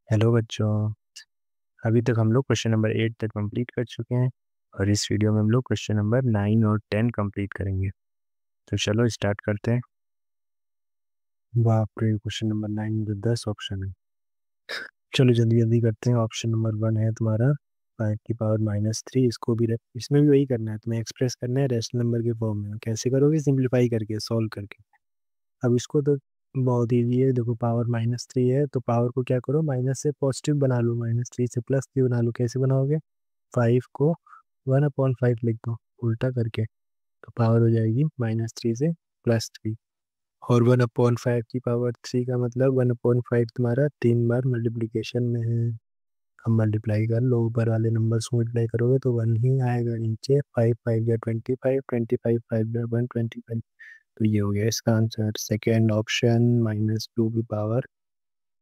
Hello बच्चों। अभी तक हम लोग क्वेश्चन नंबर 8 तक कंप्लीट कर चुके हैं और इस वीडियो में हम लोग क्वेश्चन नंबर 9 और 10 कंप्लीट करेंगे। तो चलो स्टार्ट करते हैं। बाप रे, क्वेश्चन नंबर 9 में 10 ऑप्शन है। चलो जल्दी जल्दी करते हैं। ऑप्शन नंबर 1 है तुम्हारा 5 की पावर -3। इसको भी इसमें भी वही करना है, तुम्हें एक्सप्रेस करना है रेशनल नंबर के फॉर्म में। कैसे करोगे? सिंप्लीफाई करके, सॉल्व करके। अब इसको तो बहुत ईजी है। देखो पावर -3 है तो पावर को क्या करो, माइनस से पॉजिटिव बना लो, -3 से +3 बना लो। कैसे बनाओगे? 5 को 1/5 लिख दो उल्टा करके, तो पावर हो जाएगी -3 से +3। और 1/5 की पावर 3 का मतलब 1/5 तुम्हारा 3 बार मल्टीप्लीकेशन में है। अब मल्टीप्लाई कर लो, ऊपर वाले नंबर को मल्टीप्लाई करोगे तो 1 ही आएगा। नीचे 5 5 या 25, 25 5 या 125। तो ये हो गया इसका आंसर। सेकेंड ऑप्शन -2 की पावर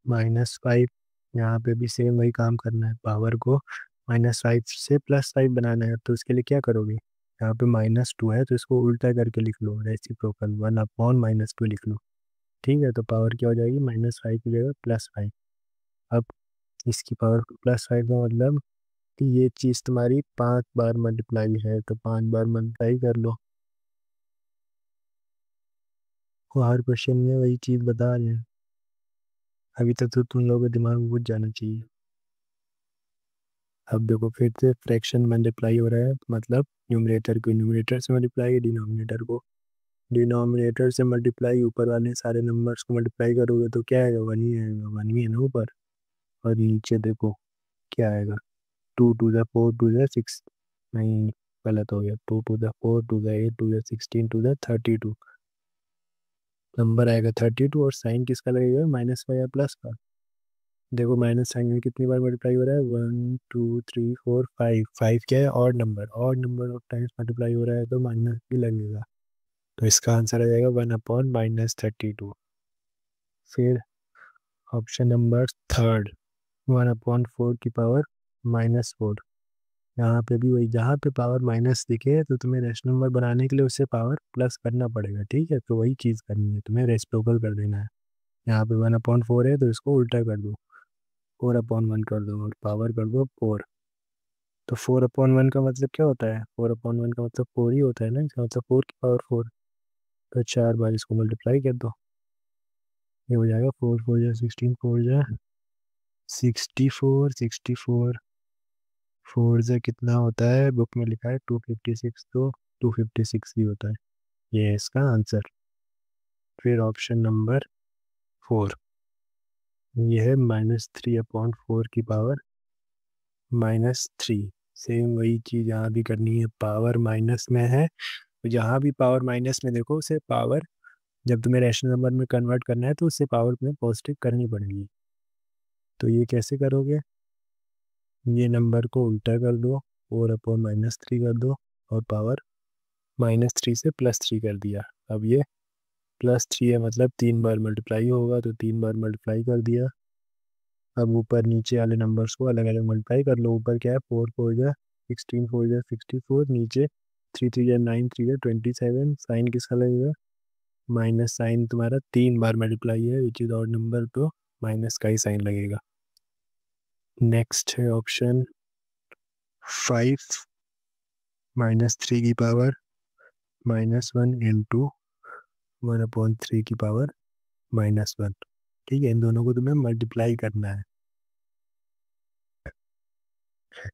-5। यहाँ पे भी सेम वही काम करना है, पावर को -5 से +5 बनाना है। तो उसके लिए क्या करोगे? यहाँ पे -2 है तो इसको उल्टा करके लिख लो, रेसिप्रोकल 1/-2 लिख लो। ठीक है, तो पावर क्या हो जाएगी? -5 की जगह +5। अब इसकी पावर +5 का मतलब कि ये चीज़ तुम्हारी 5 बार मल्टीप्लाई है, तो 5 बार मल्टीप्लाई कर लो। वो हर क्वेश्चन में वही चीज़ बता रहे हैं। अभी तक तो तुम लोगों के दिमाग में घुस जाना चाहिए। अब देखो फिर से फ्रैक्शन मल्टीप्लाई हो रहा है, मतलब न्यूमरेटर को न्यूमरेटर से मल्टीप्लाई, डिनोमिनेटर को डिनोमिनेटर से मल्टीप्लाई। ऊपर वाले सारे नंबर्स को मल्टीप्लाई करोगे तो क्या आएगा? 1 ही आएगा। 1 ही है ना ऊपर। और नीचे देखो क्या आएगा? 2 टू द 4 टू द 6। नहीं, गलत हो गया। 2 to the 4 to the 8 to the 16 to the 32 number आएगा 32। और साइन किसका लगेगा? माइनस का या प्लस का? देखो माइनस साइन में कितनी बार मल्टीप्लाई हो रहा है? 1 2 3 4 5। 5 क्या है? Odd number. Odd number of times multiply हो रहा है तो माइनस भी लगेगा। तो इसका आंसर आ जाएगा 1/-32। फिर ऑप्शन नंबर थर्ड 1/4 की पावर -4। यहाँ पे भी वही, जहाँ पे पावर माइनस दिखे तो तुम्हें रेशनल नंबर बनाने के लिए उससे पावर प्लस करना पड़ेगा। ठीक है, तो वही चीज़ करनी है, तुम्हें रेसिप्रोकल कर देना है। यहाँ पे 1/4 है तो इसको उल्टा कर दो, 4/1 कर दो और पावर कर दो 4। तो 4/1 का मतलब क्या होता है? 4/1 का मतलब 4 ही होता है ना। इसका मतलब 4 की पावर 4। तो 4 बार इसको मल्टीप्लाई कर दो, ये हो जाएगा 4 4 जा 16, 4 जा 64, 64 4 जा कितना होता है? बुक में लिखा है 256, तो 256 ही होता है। ये है इसका आंसर। फिर ऑप्शन नंबर 4, ये है -3/4 की पावर -3। सेम वही चीज़ यहाँ भी करनी है। पावर माइनस में है तो जहाँ भी पावर माइनस में देखो उसे पावर, जब तुम्हें रैशनल नंबर में कन्वर्ट करना है तो उससे पावर तुम्हें पॉजिटिव करनी पड़ेगी। तो ये कैसे करोगे? ये नंबर को उल्टा कर दो, 4/-3 कर दो और पावर -3 से +3 कर दिया। अब ये +3 है मतलब 3 बार मल्टीप्लाई होगा, तो 3 बार मल्टीप्लाई कर दिया। अब ऊपर नीचे वाले नंबर्स को अलग अलग मल्टीप्लाई कर लो। ऊपर क्या है? 4 4 जा 16, 4 जा 64। नीचे 3 3 जा 9, 3 जा 27। साइन किसका लगेगा? माइनस साइन तुम्हारा 3 बार मल्टीप्लाई है विच इज ऑड नंबर, तो माइनस का ही साइन लगेगा। नेक्स्ट है ऑप्शन 5 -3 की पावर -1 इंटू 1/3 की पावर -1। ठीक है, इन दोनों को तुम्हें मल्टीप्लाई करना है।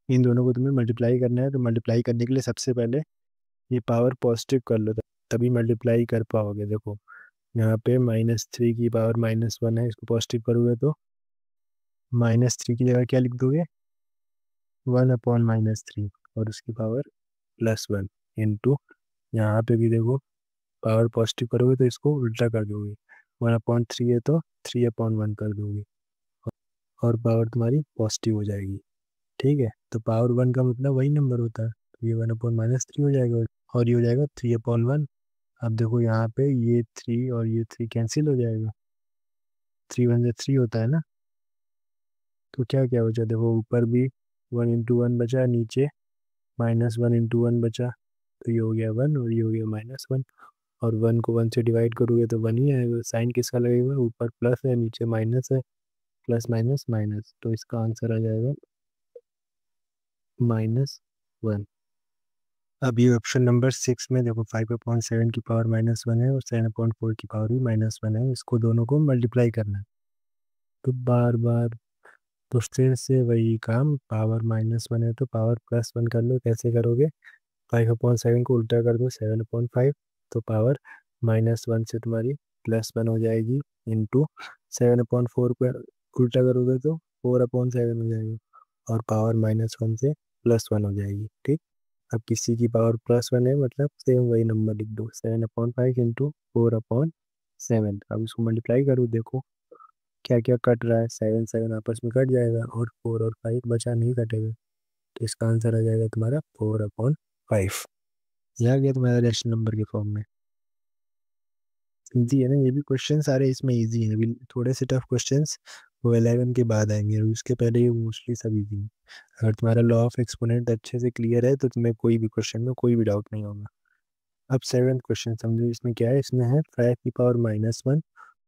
इन दोनों को तुम्हें मल्टीप्लाई करना है, तो मल्टीप्लाई करने के लिए सबसे पहले ये पावर पॉजिटिव कर लो, तभी मल्टीप्लाई कर पाओगे। देखो यहाँ पे -3 की पावर -1 है, इसको पॉजिटिव करोगे तो -3 की जगह क्या लिख दोगे? 1/-3 और उसकी पावर +1 इंटू, यहाँ पे भी देखो पावर पॉजिटिव करोगे तो इसको उल्टा कर दोगे। 1/3 है तो 3/1 कर दोगे और पावर तुम्हारी पॉजिटिव हो जाएगी। ठीक है, तो पावर 1 का मतलब वही नंबर होता है, तो ये 1/-3 हो जाएगा और ये हो जाएगा 3/1। अब देखो यहाँ पे ये 3 और ये 3 कैंसिल हो जाएगा। 3 1 जा 3 होता है ना। तो क्या क्या बचा? देखो ऊपर भी 1 इंटू 1 बचा, नीचे -1 इंटू 1 बचा। तो ये हो गया 1 और ये हो गया -1। और 1 को 1 से डिवाइड करोगे तो 1 ही आएगा। साइन किसका लगेगा? ऊपर प्लस है नीचे माइनस है, प्लस माइनस माइनस, तो इसका आंसर आ जाएगा -1। अब ये ऑप्शन नंबर 6 में देखो 5/7 की पावर -1 है और 7/4 की पावर भी -1 है, इसको दोनों को मल्टीप्लाई करना है। तो बार बार तो फिर से वही काम, पावर -1 है तो पावर +1 कर लो। कैसे करोगे? 5/7 को उल्टा कर दो 7/5, तो पावर -1 से तुम्हारी +1 हो जाएगी, इंटू 7/4 को उल्टा करोगे तो 4/7 हो जाएगी, और पावर -1 से +1 हो जाएगी। ठीक, अब किसी की पावर +1 है मतलब सेम वही नंबर लिख दो, 7/5 इंटू 4/7। अब इसको मल्टीप्लाई करो, देखो क्या क्या कट रहा है, 7 7 आपस में कट जाएगा और 4 और 5 बचा, नहीं कटेगा, तो इसका आंसर आ जाएगा तुम्हारा 4/5। ये आ गया तुम्हारा रैशनल नंबर के फॉर्म में। इजी है ना, ये भी क्वेश्चन सारे इसमें इजी हैं। अभी थोड़े से टफ क्वेश्चंस वो 11 के बाद आएंगे, और उसके पहले ये मोस्टली सब इजी हैं। अगर तुम्हारा लॉ ऑफ एक्सपोनेंट अच्छे से क्लियर है तो तुम्हें कोई भी क्वेश्चन में कोई भी डाउट नहीं होगा। अब 7th क्वेश्चन समझो, इसमें क्या है, इसमें है 5 की पावर -1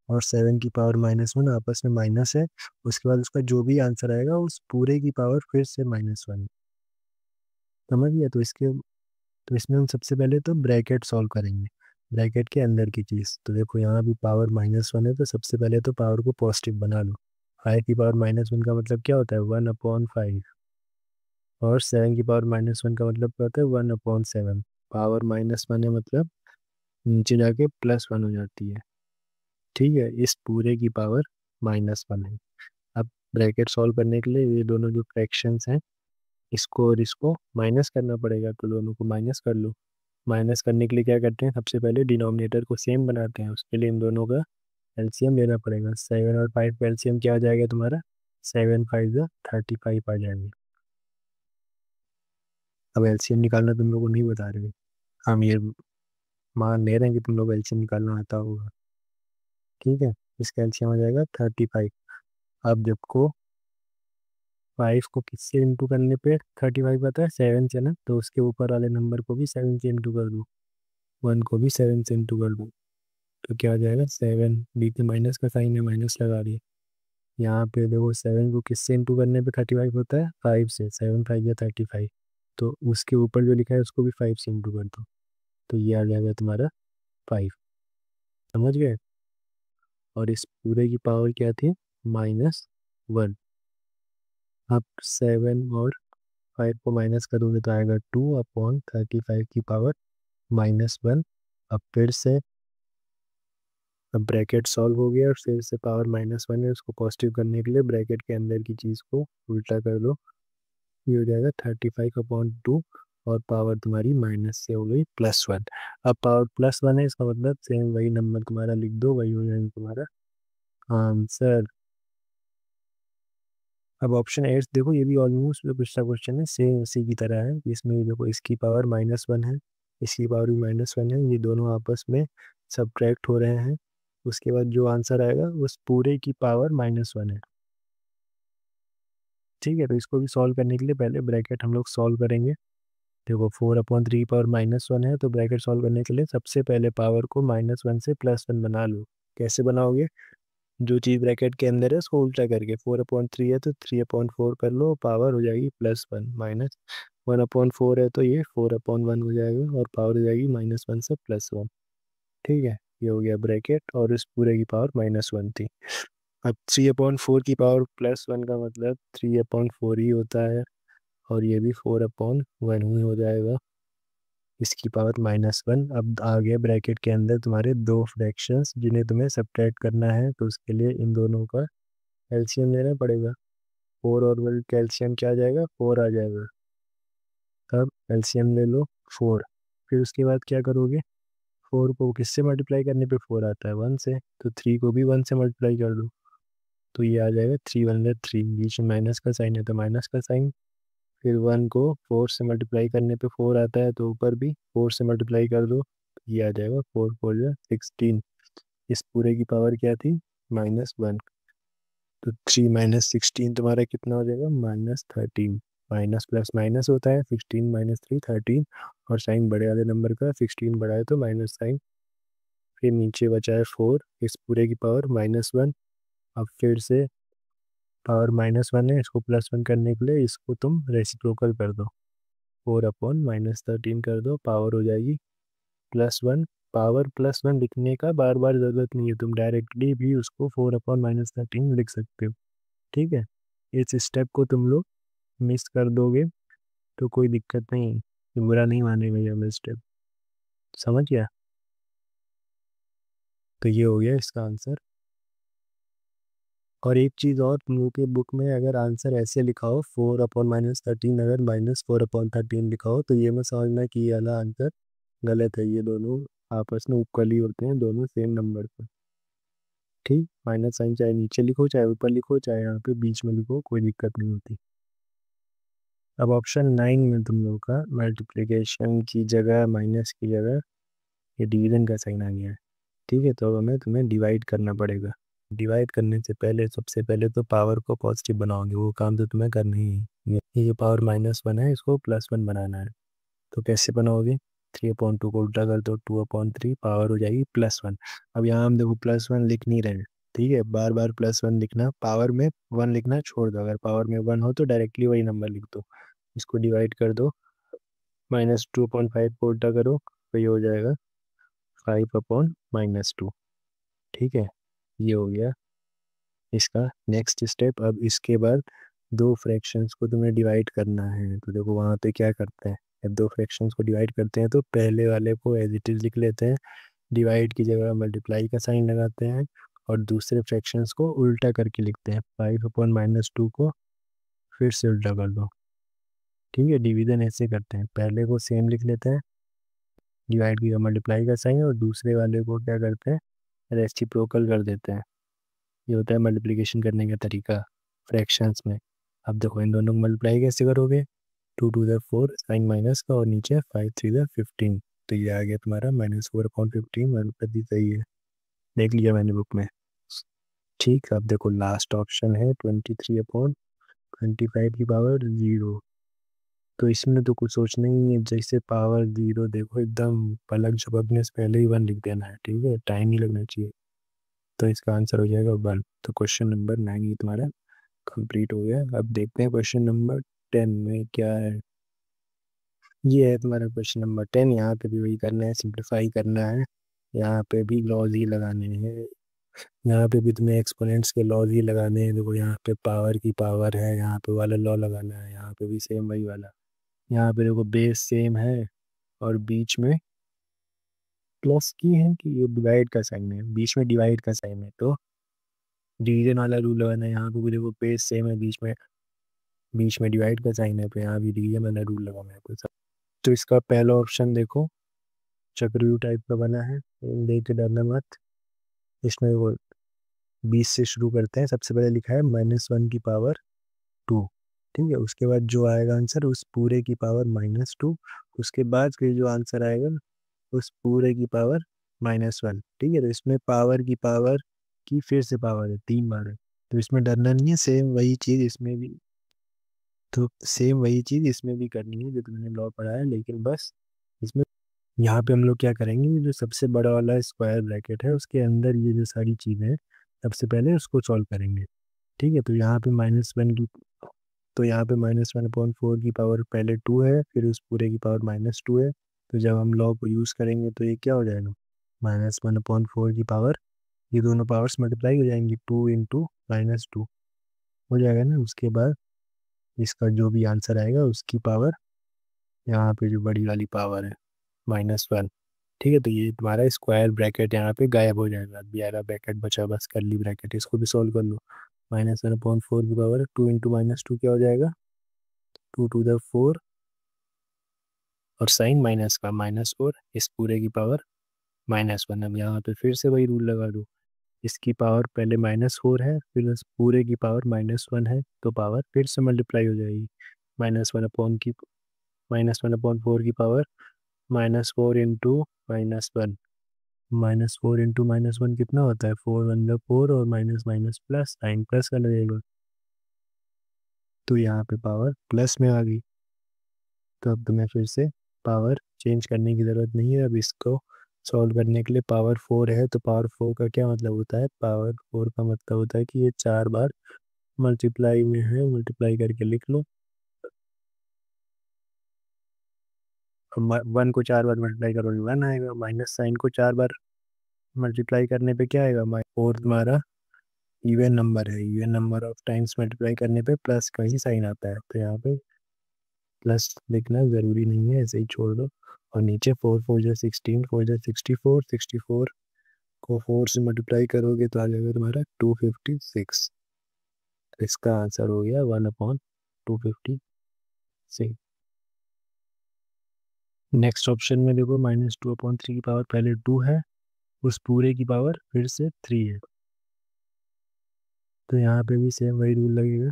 और 7 की पावर -1 आपस में माइनस है, उसके बाद उसका जो भी आंसर आएगा उस पूरे की पावर फिर से -1। समझ गया? तो इसमें हम सबसे पहले तो ब्रैकेट सॉल्व करेंगे, ब्रैकेट के अंदर की चीज़। तो देखो यहाँ भी पावर -1 है, तो सबसे पहले तो पावर को पॉजिटिव बना लो। 5 की पावर -1 का मतलब क्या होता है, 1/5, और 7 की पावर -1 का मतलब क्या होता है, 1/7। पावर -1 है मतलब नीचे जाके +1 हो जाती है। ठीक है, इस पूरे की पावर -1 है। अब ब्रैकेट सॉल्व करने के लिए ये दोनों जो फ्रैक्शंस हैं, इसको और इसको माइनस करना पड़ेगा, तो दोनों को माइनस कर लो। माइनस करने के लिए क्या करते हैं, सबसे पहले डिनोमिनेटर को सेम बनाते हैं, उसके लिए इन दोनों का एलसीएम लेना पड़ेगा। 7 और 5 का एलसीएम क्या आ जाएगा तुम्हारा, 7 5 35 आ जाएंगे। अब एलसीएम निकालना तुम लोग को नहीं बता रहे, हम ये मान ले रहे हैं कि तुम लोग एलसीएम निकालना आता होगा। ठीक है, इसका एलसीएम आ जाएगा 35। अब देखो 5 को किससे इंटू करने पे 35 आता है, 7 से ना, तो उसके ऊपर वाले नंबर को भी 7 से इंटू कर दो, 1 को भी 7 से इंटू कर दो, तो क्या आ जाएगा 7, बीच में माइनस का साइन है, माइनस लगा दिए। यहाँ पे देखो 7 को किससे इंटू करने पे 35 होता है, 5 से, 7 5 या 35, तो उसके ऊपर जो लिखा है उसको भी 5 से इंटू कर दो, तो ये आ जाएगा तुम्हारा 5। समझ गए? और इस पूरे की पावर क्या थी, -1। अब 7 और 5 को माइनस करोगे तो आएगा 2/35 की पावर -1। अब फिर से, अब ब्रैकेट सॉल्व हो गया और फिर से पावर -1 है, उसको पॉजिटिव करने के लिए ब्रैकेट के अंदर की चीज़ को उल्टा कर दो, ये हो जाएगा 35/2, और पावर तुम्हारी माइनस से हो गई +1। अब पावर +1 है, इसका मतलब सेम वही नंबर तुम्हारा लिख दो, वही हो जाएगा तुम्हारा आंसर। अब ऑप्शन 8 देखो, ये भी ऑलमोस्ट जो पिछला क्वेश्चन है सेम उसी की तरह है। इसमें भी देखो इसकी पावर -1 है, इसकी पावर भी -1 है, ये दोनों आपस में सब्ट्रैक्ट हो रहे हैं, उसके बाद जो आंसर आएगा उस पूरे की पावर -1 है। ठीक है, तो इसको भी सॉल्व करने के लिए पहले ब्रैकेट हम लोग सॉल्व करेंगे। देखो 4/3 पावर -1 है, तो ब्रैकेट सॉल्व करने के लिए सबसे पहले पावर को -1 से +1 बना लो। कैसे बनाओगे, जो चीज़ ब्रैकेट के अंदर है उसको उल्टा करके, 4/3 है तो 3/4 कर लो, पावर हो जाएगी +1, -1/4 है तो ये 4/1 हो जाएगा, और पावर हो जाएगी -1 से +1। ठीक है, ये हो गया ब्रैकेट, और इस पूरे की पावर -1 थी। अब 3/4 की पावर +1 का मतलब 3/4 ही होता है, और ये भी 4/1 ही हो जाएगा, इसकी पावर -1। अब आ गया ब्रैकेट के अंदर तुम्हारे दो फ्रैक्शंस जिन्हें तुम्हें सब्ट्रैक्ट करना है, तो उसके लिए इन दोनों का एलसीएम लेना पड़ेगा। 4 और 1 का एलसीएम क्या आ जाएगा, 4 आ जाएगा। अब एलसीएम ले लो 4, फिर उसके बाद क्या करोगे, 4 को किससे मल्टीप्लाई करने पे 4 आता है, 1 से, तो 3 को भी 1 से मल्टीप्लाई कर दो, तो ये आ जाएगा 3 1 3, बीच में माइनस का साइन है तो माइनस का साइन। फिर 1 को 4 से मल्टीप्लाई करने पे 4 आता है, तो ऊपर भी 4 से मल्टीप्लाई कर दो, ये आ जाएगा 4 4 या 16। इस पूरे की पावर क्या थी, -1, तो 3 - 16 तुम्हारा कितना हो जाएगा, -13। माइनस प्लस माइनस होता है, 16 - 3 13, और साइन बड़े वाले नंबर का 16 बड़ा है तो माइनस साइन। फिर नीचे बचा है 4, इस पूरे की पावर -1। अब फिर से पावर -1 है, इसको +1 करने के लिए इसको तुम रेसिप्रोकल कर दो, 4/-13 कर दो, पावर हो जाएगी +1। पावर +1 लिखने का बार बार ज़रूरत नहीं है, तुम डायरेक्टली भी उसको 4/-13 लिख सकते हो। ठीक है, इस स्टेप को तुम लोग मिस कर दोगे तो कोई दिक्कत नहीं, ये बुरा नहीं मानेगा ये हमें स्टेप, समझ गया। तो ये हो गया इसका आंसर। और एक चीज़ और, तुम लोग के बुक में अगर आंसर ऐसे लिखा हो 4/-13, अगर -4/13 लिखा हो तो ये मत समझना कि ये वाला आंसर गलत है, ये दोनों आपस में इक्वली होते हैं, दोनों सेम नंबर पर। ठीक, माइनस साइन चाहे नीचे लिखो चाहे ऊपर लिखो चाहे यहाँ पे बीच में लिखो, कोई दिक्कत नहीं होती। अब ऑप्शन 9 में तुम लोग का मल्टीप्लिकेशन की जगह माइनस की जगह ये डिवीजन का साइन आ गया है। ठीक है, तो अब हमें तुम्हें डिवाइड करना पड़ेगा। डिवाइड करने से पहले सबसे पहले तो पावर को पॉजिटिव बनाओगे, वो काम तो तुम्हें करना ही है। ये जो पावर -1 है इसको +1 बनाना है, तो कैसे बनाओगे, 3/2 को उल्टा कर दो, 2/3 पावर हो जाएगी +1। अब यहाँ हम देखो +1 लिख नहीं रहे, ठीक है, बार बार +1 लिखना, पावर में 1 लिखना छोड़ दो, अगर पावर में 1 हो तो डायरेक्टली वही नंबर लिख दो। इसको डिवाइड कर दो, -2/5 को उल्टा करो तो ये हो जाएगा 5/-2। ठीक है, ये हो गया इसका नेक्स्ट स्टेप। अब इसके बाद दो फ्रैक्शंस को तुम्हें डिवाइड करना है, तो देखो वहाँ पे क्या करते हैं, जब दो फ्रैक्शंस को डिवाइड करते हैं तो पहले वाले को एज इट इज़ लिख लेते हैं, डिवाइड की जगह मल्टीप्लाई का साइन लगाते हैं, और दूसरे फ्रैक्शंस को उल्टा करके लिखते हैं, 5/-2 को फिर से उल्टा कर दो। ठीक है, डिवीजन ऐसे करते हैं, पहले को सेम लिख लेते हैं, डिवाइड की जगह मल्टीप्लाई का साइन, और दूसरे वाले को क्या करते हैं, रेसिप्रोकल कर देते हैं। ये होता है मल्टीप्लिकेशन करने का तरीका फ्रैक्शंस में। अब देखो इन दोनों को मल्टीप्लाई कैसे करोगे, 2 to the 4 साइन माइनस का, और नीचे 5 3 the 15, तो ये आ गया तुम्हारा -4/15, पति सही है, देख लिया मैंने बुक में। ठीक, अब देखो लास्ट ऑप्शन है 23/25 की पावर 0, तो इसमें तो कुछ सोचना ही नहीं है, जैसे पावर 0 देखो एकदम पलक झपकने से पहले ही 1 लिख देना है, ठीक है, टाइम नहीं लगना चाहिए, तो इसका आंसर हो जाएगा 1। तो क्वेश्चन नंबर 9 ये तुम्हारा कंप्लीट हो गया। अब देखते हैं क्वेश्चन नंबर 10 में क्या है। ये है तुम्हारा क्वेश्चन नंबर 10, यहाँ पे भी वही करना है, सिंप्लीफाई करना है, यहाँ पे भी लॉज ही लगाने हैं, यहाँ पे भी तुम्हें एक्सपोनेंट्स के लॉज ही लगाने हैं। देखो यहाँ पे पावर की पावर है, यहाँ पे वाला लॉ लगाना है, यहाँ पे भी सेम वही वाला, यहाँ पे देखो बेस सेम है और बीच में प्लस की है कि ये डिवाइड का साइन है, बीच में डिवाइड का साइन है, तो डिवीजन वाला रूल लगाना है। यहाँ पे भी देखो बेस सेम है, बीच में डिवाइड का साइन है, तो यहाँ भी डिवीजन वाला रूल लगाना है कुछ। तो इसका पहला ऑप्शन देखो चक्रव्यूह टाइप का बना है, देख के डरना मत। इसमें वो 20 से शुरू करते हैं, सबसे पहले लिखा है -1 की पावर 2, ठीक है, उसके बाद जो आएगा आंसर उस पूरे की पावर -2, उसके बाद फिर जो आंसर आएगा उस पूरे की पावर -1, ठीक है। तो इसमें पावर की पावर की फिर से पावर है 3 बार है, तो इसमें डरना नहीं है, सेम वही चीज़ इसमें भी, तो सेम वही चीज़ इसमें भी करनी है जो तुमने लॉ पढ़ा है, लेकिन बस इसमें यहाँ पे हम लोग क्या करेंगे, ये जो सबसे बड़ा वाला स्क्वायर ब्रैकेट है उसके अंदर ये जो सारी चीज़ें हैं सबसे पहले उसको सॉल्व करेंगे। ठीक है, तो यहाँ पे -1 की, तो यहाँ पे -1/4 की पावर पहले 2 है, फिर उस पूरे की पावर -2 है, तो जब हम लॉ को यूज़ करेंगे तो ये क्या हो जाएगा, -1/4 की पावर, ये दोनों पावर्स मल्टीप्लाई हो जाएंगी, 2 × -2 हो जाएगा ना। उसके बाद इसका जो भी आंसर आएगा उसकी पावर, यहाँ पे जो बड़ी वाली पावर है -1, ठीक है, तो ये तुम्हारा स्क्वायर ब्रैकेट यहाँ पे गायब हो जाएगा, अब ग्यारह ब्रैकेट बचा बस करली ब्रैकेट, इसको भी सॉल्व कर लो। -1/4 की पावर 2 × -2 क्या हो जाएगा, 2 to the 4, और साइन माइनस का -4, इस पूरे की पावर -1। अब यहाँ पे फिर से वही रूल लगा दो, इसकी पावर पहले -4 है, फिर इस पूरे की पावर -1 है, तो पावर फिर से मल्टीप्लाई हो जाएगी, -1/4 की पावर -4 × -1, -4 × -1 कितना होता है, 4 × 4, और minus minus plus, sign plus का लगेगा, तो यहाँ पे पावर प्लस में आ गई। तो अब तुम्हें फिर से पावर चेंज करने की ज़रूरत नहीं है, अब इसको सॉल्व करने के लिए पावर 4 है, तो पावर 4 का क्या मतलब होता है, पावर 4 का मतलब होता है कि ये 4 बार मल्टीप्लाई में है, मल्टीप्लाई करके लिख लो। 1 को 4 बार मल्टीप्लाई करोगे 1 आएगा, माइनस साइन को 4 बार मल्टीप्लाई करने पे क्या आएगा, और तुम्हारा इवन नंबर है, even number of times multiply करने पे प्लस का ही साइन आता है, तो यहाँ पे प्लस लिखना ज़रूरी नहीं है, ऐसे ही छोड़ दो। और नीचे 4 4 जा 16, 4 जा 64, 64 को 4 से मल्टीप्लाई करोगे तो आ जाएगा तुम्हारा 256। इसका आंसर हो गया 1/256। नेक्स्ट ऑप्शन में देखो -2/3 की पावर पहले 2 है, उस पूरे की पावर फिर से 3 है, तो यहाँ पे भी सेम वही रूल लगेगा।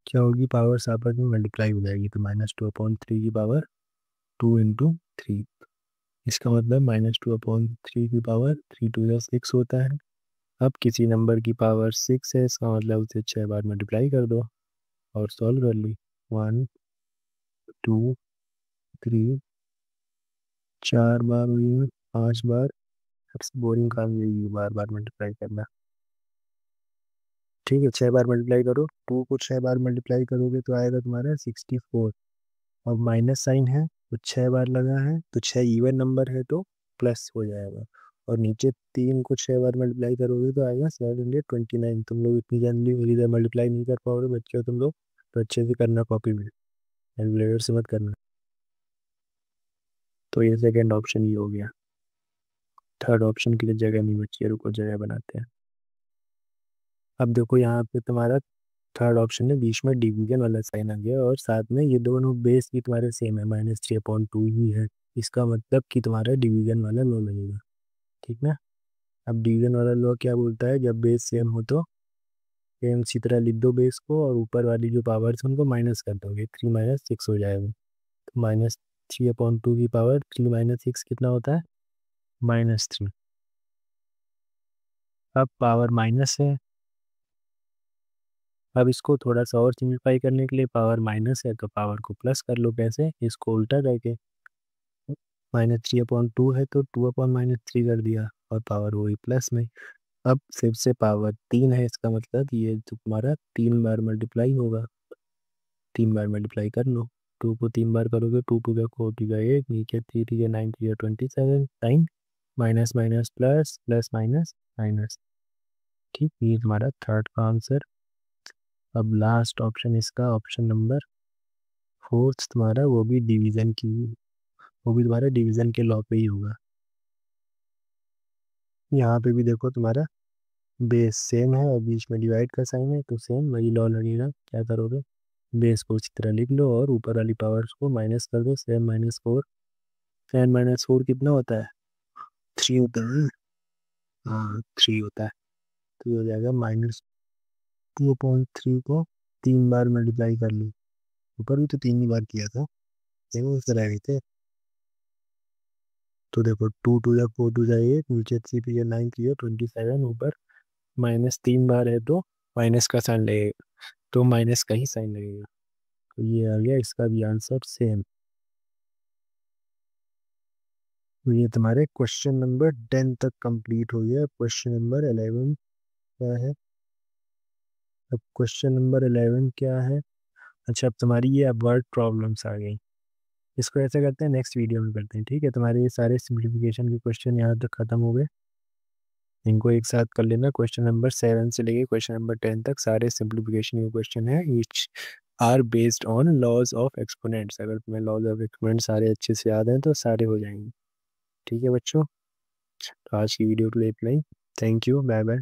क्या होगी, पावर्स आपस में मल्टीप्लाई हो जाएगी, तो -2/3 की पावर 2 इंटू 3। इसका मतलब -2/3 की पावर 3 2 जा 6 होता है। अब किसी नंबर की पावर 6 है, इसका मतलब उसे 6 बार मल्टीप्लाई कर दो और सॉल्व कर ली। 1 2 3 4 बार हुई, 5 बार। सबसे बोरिंग काम यही है, बार बार मल्टीप्लाई करना। ठीक है, 6 बार मल्टीप्लाई करो, 2 को 6 बार मल्टीप्लाई करोगे तो आएगा तुम्हारा 64। अब माइनस साइन है तो 6 बार लगा है, तो 6 इवन नंबर है तो प्लस हो जाएगा। और नीचे 3 को 6 बार मल्टीप्लाई करोगे तो आएगा 729। तुम लोग इतनी जल्दी मेरी मल्टीप्लाई नहीं कर पाओगे, बच्चे हो तुम लोग, तो अच्छे से करना कॉपी में, कैलकुलेटर से मत करना। तो ये सेकेंड ऑप्शन ही हो गया। थर्ड ऑप्शन के लिए जगह नहीं बची है, रुको जगह बनाते हैं। अब देखो यहाँ पे तुम्हारा थर्ड ऑप्शन है, बीच में डिवीजन वाला साइन आ गया और साथ में ये दोनों बेस भी तुम्हारे सेम है, -3/2 ही है। इसका मतलब कि तुम्हारा डिवीजन वाला लॉ लगेगा, ठीक ना। अब डिवीजन वाला लॉ क्या बोलता है, जब बेस सेम हो तो सेम इसी तरह लिख दो बेस को, और ऊपर वाली जो पावर्स है उनको माइनस कर दोगे, 3 - 6 हो जाएगा। तो -3/2 की पावर 3 - 6 कितना होता है, -3। अब पावर माइनस है, अब इसको थोड़ा सा और सिंप्लीफाई करने के लिए, पावर माइनस है तो पावर को प्लस कर लो, कैसे, इसको उल्टा करके। -3/2 है तो 2/-3 कर दिया और पावर वही प्लस में। अब फिर से पावर 3 है, इसका मतलब ये तुम्हारा 3 बार मल्टीप्लाई होगा, 3 बार मल्टीप्लाई कर लो। 2 को 3 बार करोगे, 2 2 का 4 2 का 8, नीचे 3 3 9 3 27, sign minus minus plus, plus minus minus. ठीक, ये तुम्हारा थर्ड का आंसर। अब लास्ट ऑप्शन इसका, ऑप्शन नंबर फोर्थ तुम्हारा, वो भी डिवीजन की, वो भी तुम्हारा डिवीजन के लॉ पे ही होगा। यहाँ पे भी देखो तुम्हारा बेस सेम है और बीच में डिवाइड का साइन है, तो सेम वही लॉ लगेगा। क्या करोगे, बेस को उसी तरह लिख लो और ऊपर वाली पावर्स को माइनस कर दो, 7 - 4। 7 - 4 कितना होता है, 3 होता है। हाँ 3 होता है, तो ये हो जाएगा -2/3 को 3 बार मल्टीप्लाई कर लो। ऊपर भी तो 3 ही बार किया था, देखो उस तरह गए थे। तो देखो 2 2 या 4 2 जाइए, नीचे 3 3 या 9 3 27, ऊपर -3 बार है तो माइनस का साइन लगेगा, तो माइनस का ही साइन लगेगा। तो ये आ गया इसका भी आंसर सेम। तो ये तुम्हारे क्वेश्चन नंबर 10 तक कंप्लीट हो गया। क्वेश्चन नंबर 11 क्या है, अब क्वेश्चन नंबर 11 क्या है, अच्छा अब तुम्हारी ये अब वर्ड प्रॉब्लम्स आ गई। इसको ऐसे करते हैं, नेक्स्ट वीडियो में करते हैं, ठीक है। तुम्हारे ये सारे सिंप्लीफिकेशन के क्वेश्चन यहाँ तक खत्म हो गए, इनको एक साथ कर लेना। क्वेश्चन नंबर 7 से लेके क्वेश्चन नंबर 10 तक सारे सिंप्लीफिकेशन के क्वेश्चन है, which are based on laws of exponents. अगर तुम्हें लॉज ऑफ एक्सपोनेंट सारे अच्छे से याद हैं तो सारे हो जाएंगे, ठीक है बच्चों। तो आज की वीडियो के लिए इतना ही। Thank you, bye bye.